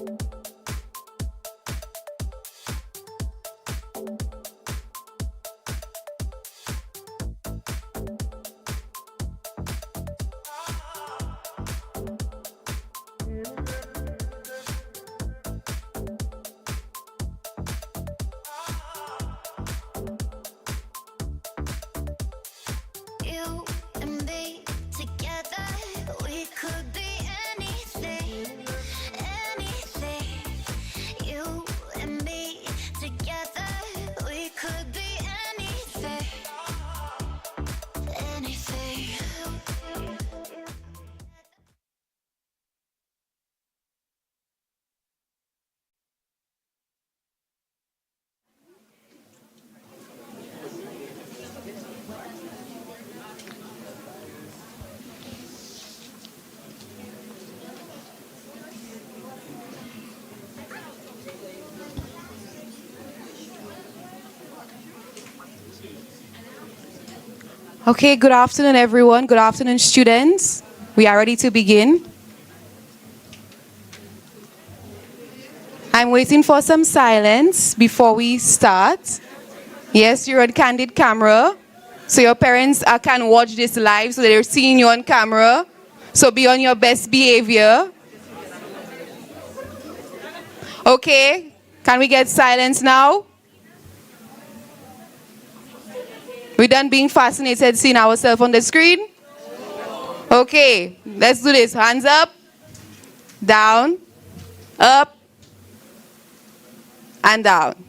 You and me together, we could be anything, anything. You and me together, we could be anything, anything. Okay, good afternoon, everyone. Good afternoon, students. We are ready to begin. I'm waiting for some silence before we start. Yes, you're on candid camera, so your parents can watch this live so they're seeing you on camera. So be on your best behavior. Okay, can we get silence now? We done being fascinated seeing ourselves on the screen? Okay, let's do this. Hands up, down, up, and down.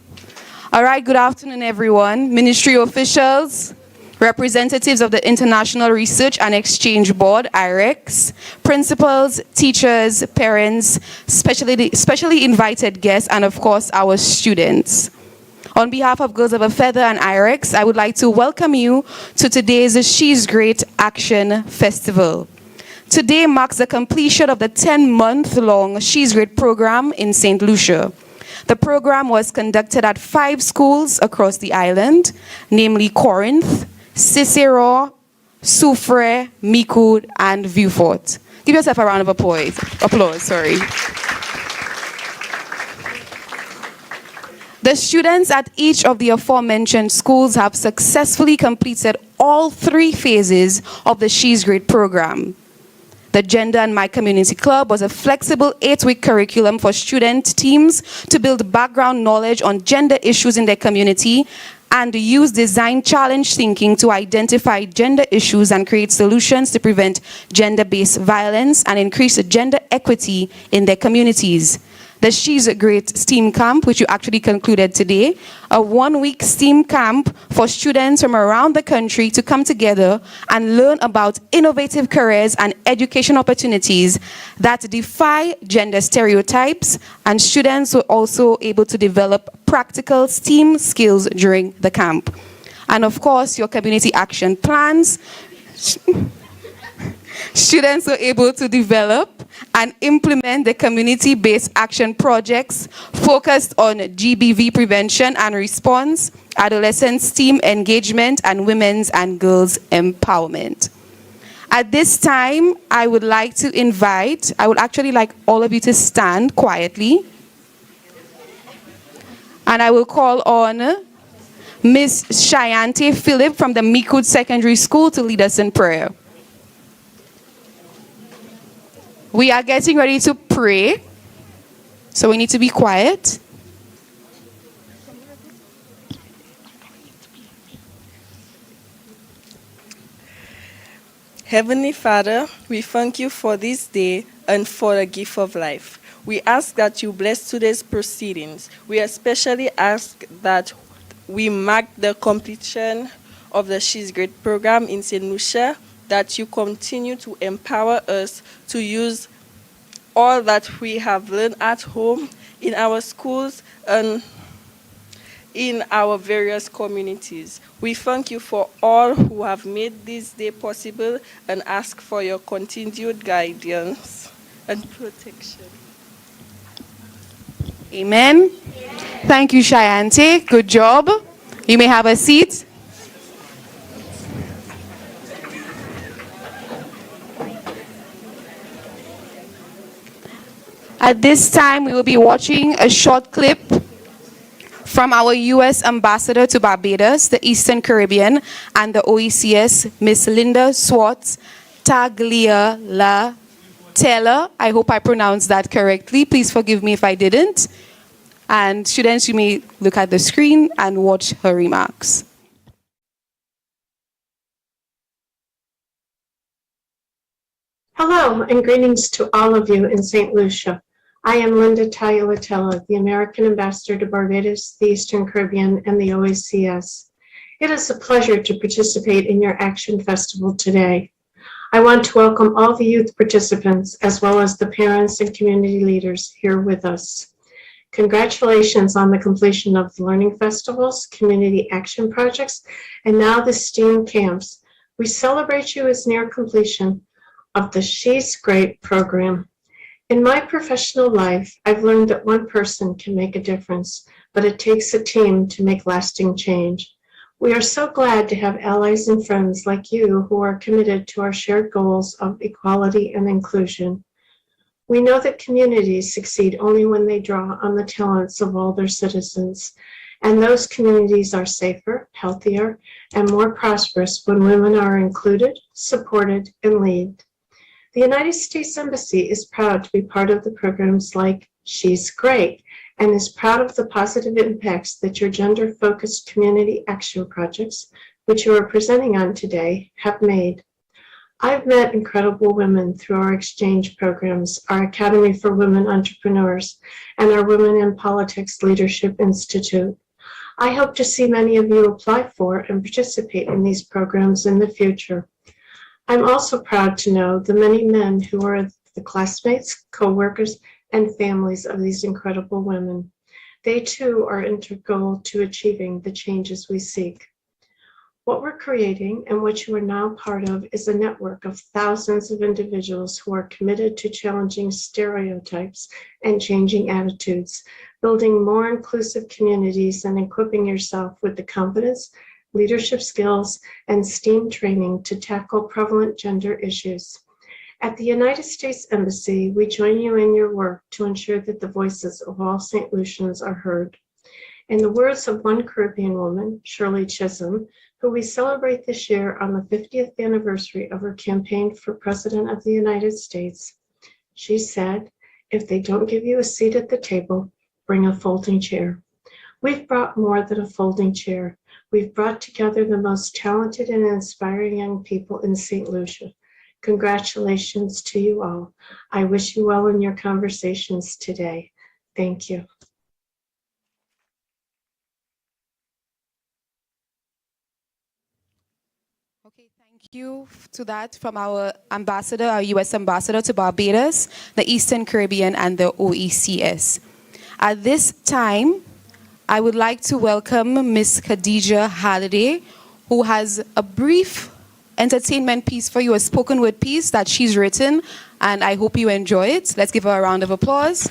All right, good afternoon, everyone. Ministry officials, representatives of the International Research and Exchange Board, IREX, principals, teachers, parents, specially invited guests, and of course, our students. On behalf of Girls of a Feather and IREX, I would like to welcome you to today's She's Great Action Festival. Today marks the completion of the 10-month-long She's Great program in St. Lucia. The program was conducted at 5 schools across the island, namely Corinth, Cicero, Soufrière, Micoud, and Vieux-Fort. Give yourself a round of applause. The students at each of the aforementioned schools have successfully completed all 3 phases of the She's Great program. The Gender and My Community Club was a flexible 8-week curriculum for student teams to build background knowledge on gender issues in their community and use design challenge thinking to identify gender issues and create solutions to prevent gender-based violence and increase gender equity in their communities. The She's Great STEAM Camp, which you actually concluded today, a 1-week STEAM camp for students from around the country to come together and learn about innovative careers and education opportunities that defy gender stereotypes, and students were also able to develop practical STEAM skills during the camp. And of course, your community action plans. Students were able to develop and implement the community-based action projects focused on GBV prevention and response, adolescent STEAM engagement, and women's and girls' empowerment. At this time, I would actually like all of you to stand quietly. And I will call on Miss Shayante Philip from the Micoud Secondary School to lead us in prayer. We are getting ready to pray, so we need to be quiet. Heavenly Father, we thank you for this day and for the gift of life. We ask that you bless today's proceedings. We especially ask that we mark the completion of the She's Great program in St. Lucia, that you continue to empower us to use all that we have learned at home, in our schools, and in our various communities. We thank you for all who have made this day possible and ask for your continued guidance and protection. Amen. Thank you, Shayante. Good job. You may have a seat. At this time, we will be watching a short clip from our U.S. Ambassador to Barbados, the Eastern Caribbean, and the OECS, Miss Linda Swartz Tagliatella. I hope I pronounced that correctly. Please forgive me if I didn't. And students, you may look at the screen and watch her remarks. Hello and greetings to all of you in St. Lucia. I am Linda Tagliatella, the American Ambassador to Barbados, the Eastern Caribbean, and the OECS. It is a pleasure to participate in your Action Festival today. I want to welcome all the youth participants as well as the parents and community leaders here with us. Congratulations on the completion of the Learning Festivals, Community Action Projects, and now the STEAM Camps. We celebrate you as near completion of the She's Great program. In my professional life, I've learned that one person can make a difference, but it takes a team to make lasting change. We are so glad to have allies and friends like you who are committed to our shared goals of equality and inclusion. We know that communities succeed only when they draw on the talents of all their citizens, and those communities are safer, healthier, and more prosperous when women are included, supported, and lead. The United States Embassy is proud to be part of the programs like She's Great and is proud of the positive impacts that your gender-focused community action projects, which you are presenting on today, have made. I've met incredible women through our exchange programs, our Academy for Women Entrepreneurs, and our Women in Politics Leadership Institute. I hope to see many of you apply for and participate in these programs in the future. I'm also proud to know the many men who are the classmates, co-workers, and families of these incredible women. They too are integral to achieving the changes we seek. What we're creating and what you are now part of is a network of thousands of individuals who are committed to challenging stereotypes and changing attitudes, building more inclusive communities and equipping yourself with the confidence, leadership skills, and STEAM training to tackle prevalent gender issues. At the United States Embassy, we join you in your work to ensure that the voices of all St. Lucians are heard. In the words of one Caribbean woman, Shirley Chisholm, who we celebrate this year on the 50th anniversary of her campaign for President of the United States, she said, "If they don't give you a seat at the table, bring a folding chair." We've brought more than a folding chair. We've brought together the most talented and inspiring young people in St. Lucia. Congratulations to you all. I wish you well in your conversations today. Thank you. Okay, thank you to that from our ambassador, our U.S. Ambassador to Barbados, the Eastern Caribbean, and the OECS. At this time, I would like to welcome Ms. Khadija Halliday, who has a brief entertainment piece for you, a spoken word piece that she's written, and I hope you enjoy it. Let's give her a round of applause.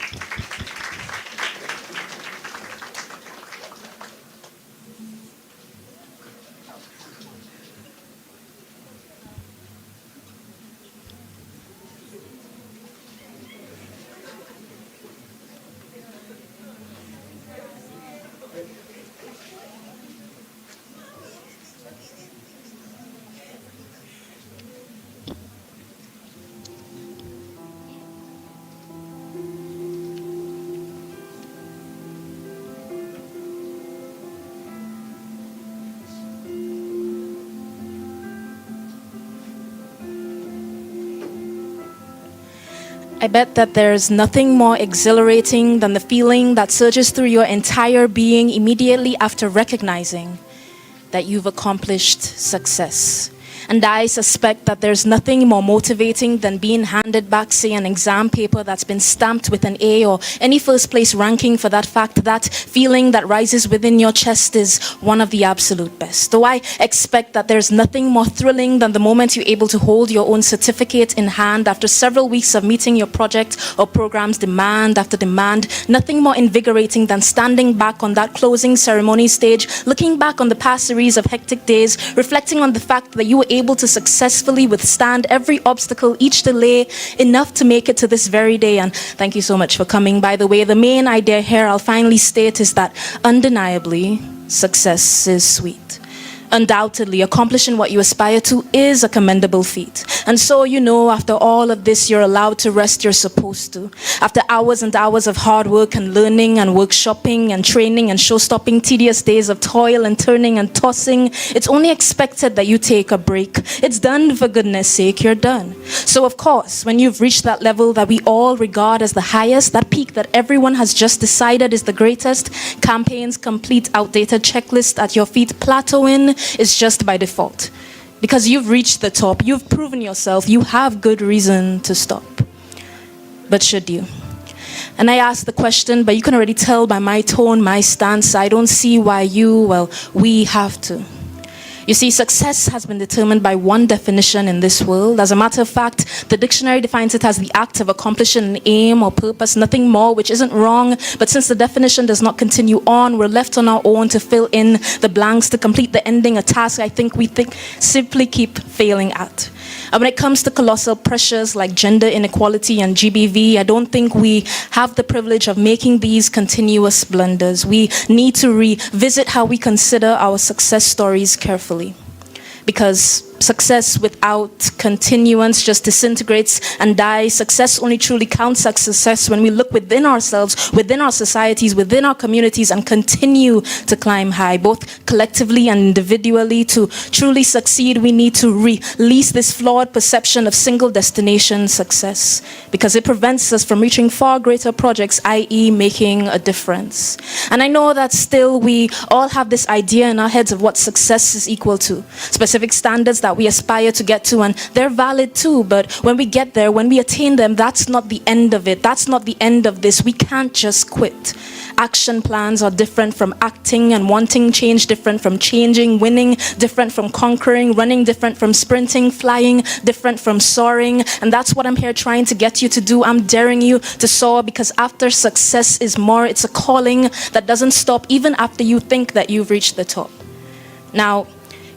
I bet that there's nothing more exhilarating than the feeling that surges through your entire being immediately after recognizing that you've accomplished success. And I suspect that there's nothing more motivating than being handed back, say, an exam paper that's been stamped with an A or any first place ranking for that fact. That feeling that rises within your chest is one of the absolute best. Though I expect that there's nothing more thrilling than the moment you're able to hold your own certificate in hand after several weeks of meeting your project or program's demand after demand. Nothing more invigorating than standing back on that closing ceremony stage, looking back on the past series of hectic days, reflecting on the fact that you were able able to successfully withstand every obstacle, each delay, enough to make it to this very day. And thank you so much for coming. By the way, the main idea here I'll finally state is that undeniably, success is sweet. Undoubtedly, accomplishing what you aspire to is a commendable feat. And so, after all of this, you're allowed to rest you're supposed to. After hours and hours of hard work and learning and workshopping and training and show-stopping, tedious days of toil and turning and tossing, it's only expected that you take a break. It's done, for goodness sake, you're done. So of course, when you've reached that level that we all regard as the highest, that peak that everyone has just decided is the greatest, campaigns complete, outdated checklist at your feet, plateauing is just by default. Because you've reached the top, you've proven yourself, you have good reason to stop. But should you? And I ask the question, but you can already tell by my tone, my stance, I don't see why we have to. You see, success has been determined by one definition in this world. As a matter of fact, the dictionary defines it as the act of accomplishing an aim or purpose, nothing more, which isn't wrong. But since the definition does not continue on, we're left on our own to fill in the blanks, to complete the ending, a task we simply keep failing at. And when it comes to colossal pressures like gender inequality and GBV, I don't think we have the privilege of making these continuous blunders. We need to revisit how we consider our success stories carefully. Because success without continuance just disintegrates and dies. Success only truly counts as success when we look within ourselves, within our societies, within our communities, and continue to climb high, both collectively and individually. To truly succeed, we need to release this flawed perception of single destination success, because it prevents us from reaching far greater projects, i.e. making a difference. And I know that still we all have this idea in our heads of what success is equal to, specific standards that we aspire to get to, and they're valid too. But when we get there, when we attain them, that's not the end of it. That's not the end of this. We can't just quit. Action plans are different from acting, and wanting change different from changing, winning different from conquering, running different from sprinting, flying different from soaring. And that's what I'm here trying to get you to do. I'm daring you to soar, because after success is more. It's a calling that doesn't stop even after you think that you've reached the top. Now,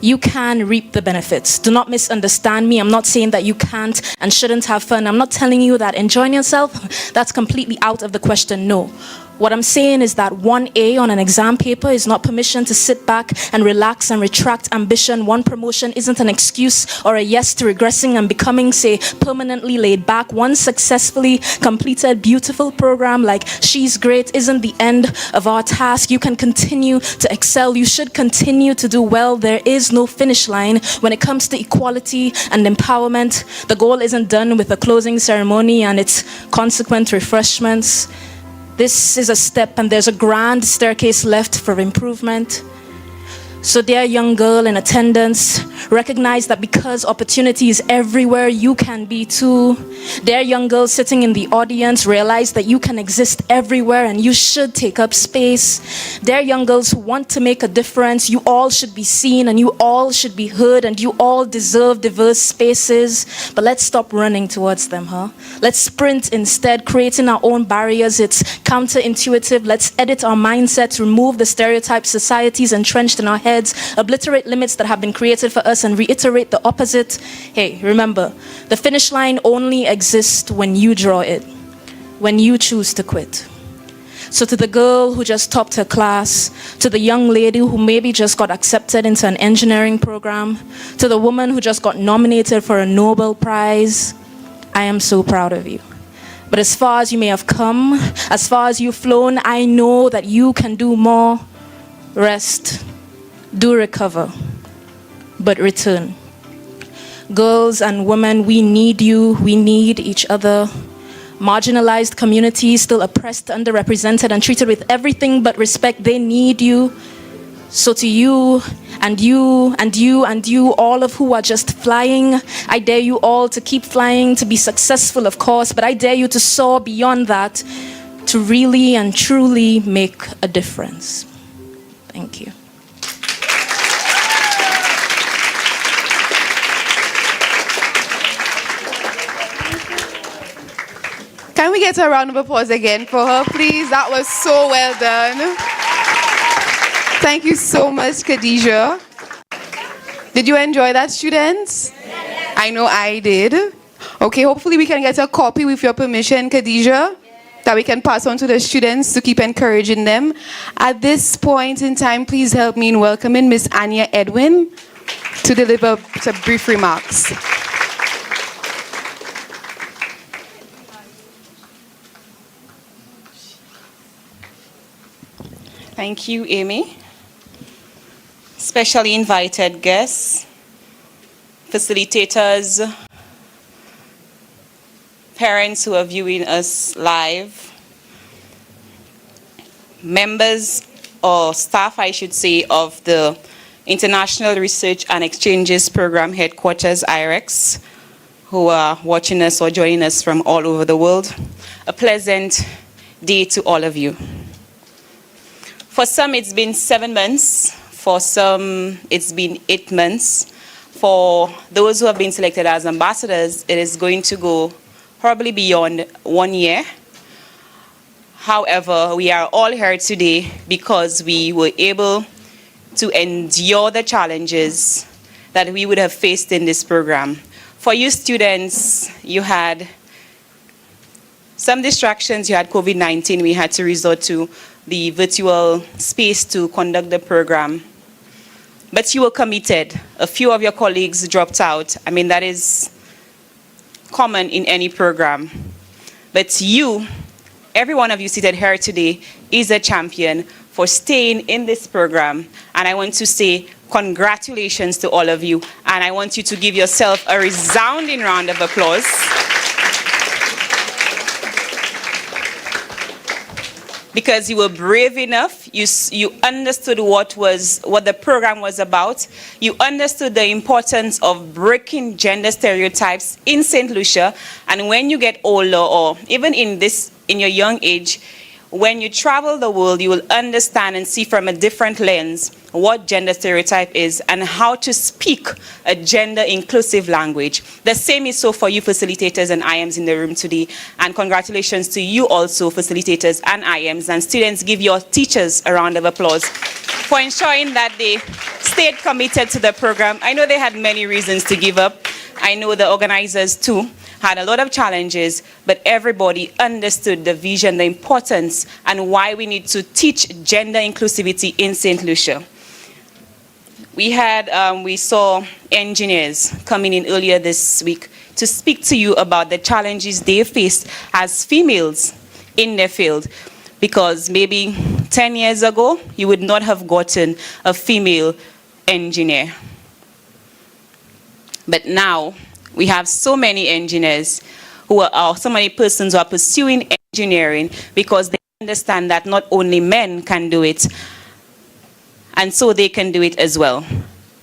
you can reap the benefits. Do not misunderstand me. I'm not saying that you can't and shouldn't have fun. I'm not telling you that enjoying yourself, that's completely out of the question. No. What I'm saying is that 1A on an exam paper is not permission to sit back and relax and retract ambition. One promotion isn't an excuse or a yes to regressing and becoming, say, permanently laid back. One successfully completed beautiful program like She's Great isn't the end of our task. You can continue to excel. You should continue to do well. There is no finish line when it comes to equality and empowerment. The goal isn't done with a closing ceremony and its consequent refreshments. This is a step, and there's a grand staircase left for improvement. So dear young girl in attendance, recognize that because opportunity is everywhere, you can be too. Dear young girl sitting in the audience, realize that you can exist everywhere and you should take up space. Dear young girls who want to make a difference, you all should be seen and you all should be heard, and you all deserve diverse spaces. But let's stop running towards them, huh? Let's sprint instead, creating our own barriers. It's counterintuitive. Let's edit our mindsets, remove the stereotypes society's entrenched in our heads, obliterate limits that have been created for us, and reiterate the opposite. Hey, remember, the finish line only exists when you draw it, when you choose to quit. So to the girl who just topped her class, to the young lady who maybe just got accepted into an engineering program, to the woman who just got nominated for a Nobel Prize, I am so proud of you. But as far as you may have come, as far as you've flown, I know that you can do more. Rest. Do recover, but return. Girls and women, we need you, we need each other. Marginalized communities, still oppressed, underrepresented, and treated with everything but respect, they need you. So to you, and you, and you, and you, all of who are just flying, I dare you all to keep flying, to be successful, of course, but I dare you to soar beyond that, to really and truly make a difference. Thank you. Can we get a round of applause again for her, please? That was so well done. Thank you so much, Khadija. Did you enjoy that, students? Yes. I know I did. Okay, hopefully we can get a copy with your permission, Khadija, that we can pass on to the students to keep encouraging them. At this point in time, please help me in welcoming Miss Anya Edwin to deliver some brief remarks. Thank you, Amy. Specially invited guests, facilitators, parents who are viewing us live, members or staff, I should say, of the International Research and Exchanges Program Headquarters, IREX, who are watching us or joining us from all over the world. A pleasant day to all of you. For some, it's been 7 months. For some, it's been 8 months. For those who have been selected as ambassadors, it is going to go probably beyond 1 year. However, we are all here today because we were able to endure the challenges that we would have faced in this program. For you students, you had some distractions. You had COVID-19. We had to resort to the virtual space to conduct the program. But you were committed. A few of your colleagues dropped out. I mean, that is common in any program. But you, every one of you seated here today, is a champion for staying in this program. And I want to say congratulations to all of you. And I want you to give yourself a resounding round of applause. Because you were brave enough, you understood what the program was about. You understood the importance of breaking gender stereotypes in St. Lucia. And when you get older, or even in your young age, when you travel the world, you will understand and see from a different lens what gender stereotype is and how to speak a gender-inclusive language. The same is so for you facilitators and IMs in the room today. And congratulations to you also, facilitators and IMs. And students, give your teachers a round of applause for ensuring that they stayed committed to the program. I know they had many reasons to give up. I know the organizers too had a lot of challenges, but everybody understood the vision, the importance, and why we need to teach gender inclusivity in St. Lucia. We saw engineers coming in earlier this week to speak to you about the challenges they faced as females in their field. Because maybe 10 years ago, you would not have gotten a female engineer. But now, we have so many engineers so many persons who are pursuing engineering because they understand that not only men can do it, and so they can do it as well.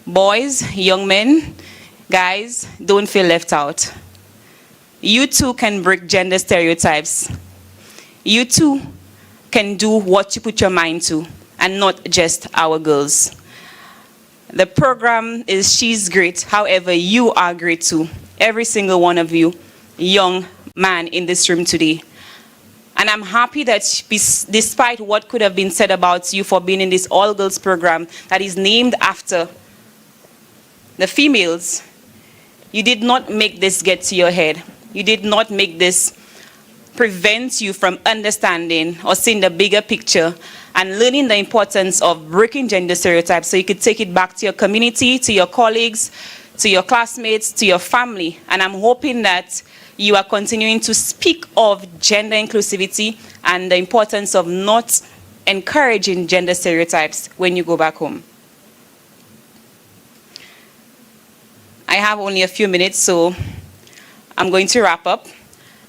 Boys, young men, guys, don't feel left out. You too can break gender stereotypes. You too can do what you put your mind to, and not just our girls. The program is She's Great. However, you are great too. Every single one of you, young man in this room today. And I'm happy that despite what could have been said about you for being in this all-girls program that is named after the females, you did not make this get to your head. You did not make this prevent you from understanding or seeing the bigger picture and learning the importance of breaking gender stereotypes so you could take it back to your community, to your colleagues, to your classmates, to your family. And I'm hoping that you are continuing to speak of gender inclusivity and the importance of not encouraging gender stereotypes when you go back home. I have only a few minutes, so I'm going to wrap up.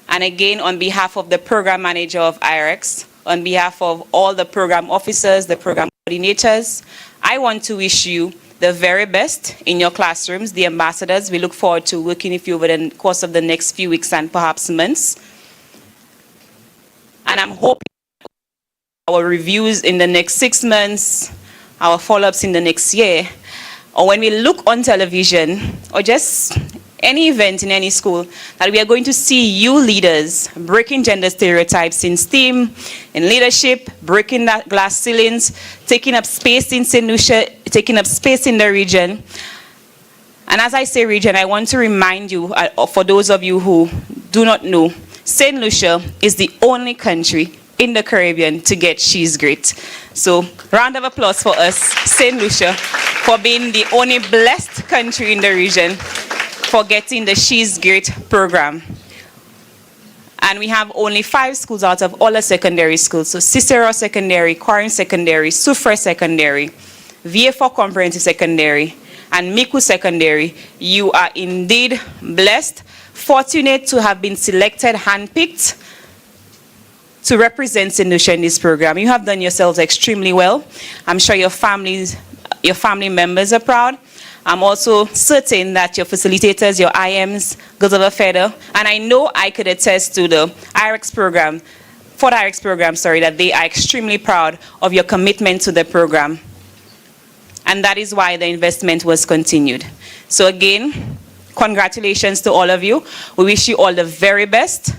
And again, on behalf of the program manager of IREX, on behalf of all the program officers, the program coordinators, I want to wish you the very best in your classrooms, the ambassadors. We look forward to working with you over the course of the next few weeks and perhaps months. And I'm hoping our reviews in the next 6 months, our follow-ups in the next year, or when we look on television, or just any event in any school, that we are going to see you leaders breaking gender stereotypes in STEAM, in leadership, breaking that glass ceilings, taking up space in St. Lucia, taking up space in the region. And as I say region, I want to remind you, for those of you who do not know, St. Lucia is the only country in the Caribbean to get She's Great. So round of applause for us, St. Lucia, for being the only blessed country in the region for getting the She's Great program. And we have only 5 schools out of all the secondary schools. So Cicero Secondary, Quarren Secondary, Soufrière Secondary, VA4 Comprehensive Secondary, and Micoud Secondary. You are indeed blessed, fortunate to have been selected, handpicked to represent St. Lucia in this program. You have done yourselves extremely well. I'm sure your family members are proud. I'm also certain that your facilitators, your IMs, Girls of a Feather, and I know I could attest to the IREX program, for the IREX program, sorry, that they are extremely proud of your commitment to the program. And that is why the investment was continued. So again, congratulations to all of you. We wish you all the very best.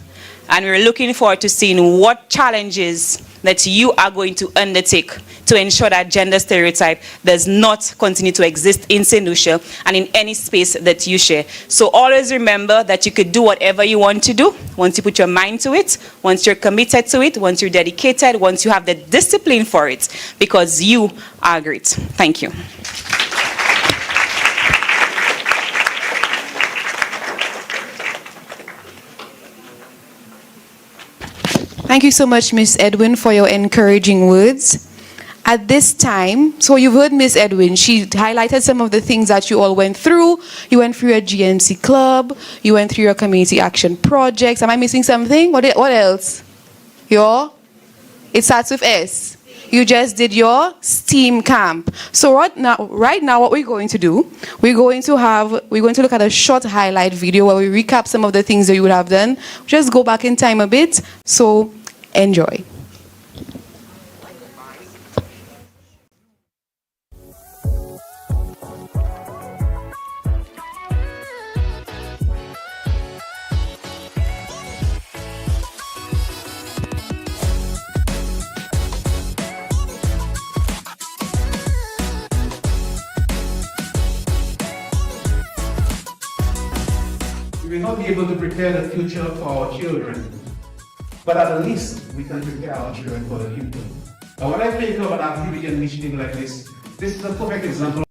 And we're looking forward to seeing what challenges that you are going to undertake to ensure that gender stereotype does not continue to exist in St. Lucia and in any space that you share. So always remember that you could do whatever you want to do once you put your mind to it, once you're committed to it, once you're dedicated, once you have the discipline for it, because you are great. Thank you. Thank you so much, Miss Edwin, for your encouraging words. At this time, so you've heard Miss Edwin, she highlighted some of the things that you all went through. You went through your GMC club, you went through your community action projects. Am I missing something? What else? It starts with S. You just did your STEAM camp. So right now what we're going to do, we're going to look at a short highlight video where we recap some of the things that you would have done. Just go back in time a bit. So enjoy. We will not be able to prepare the future for our children, but at the least we can prepare our children for the future. And when I think of an activity and initiative like this is a perfect example.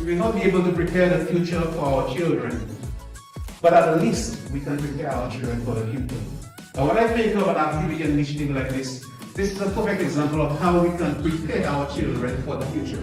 We will not be able to prepare the future for our children, but at the least we can prepare our children for the future. And when I think of an activity and initiative like this is a perfect example of how we can prepare our children for the future.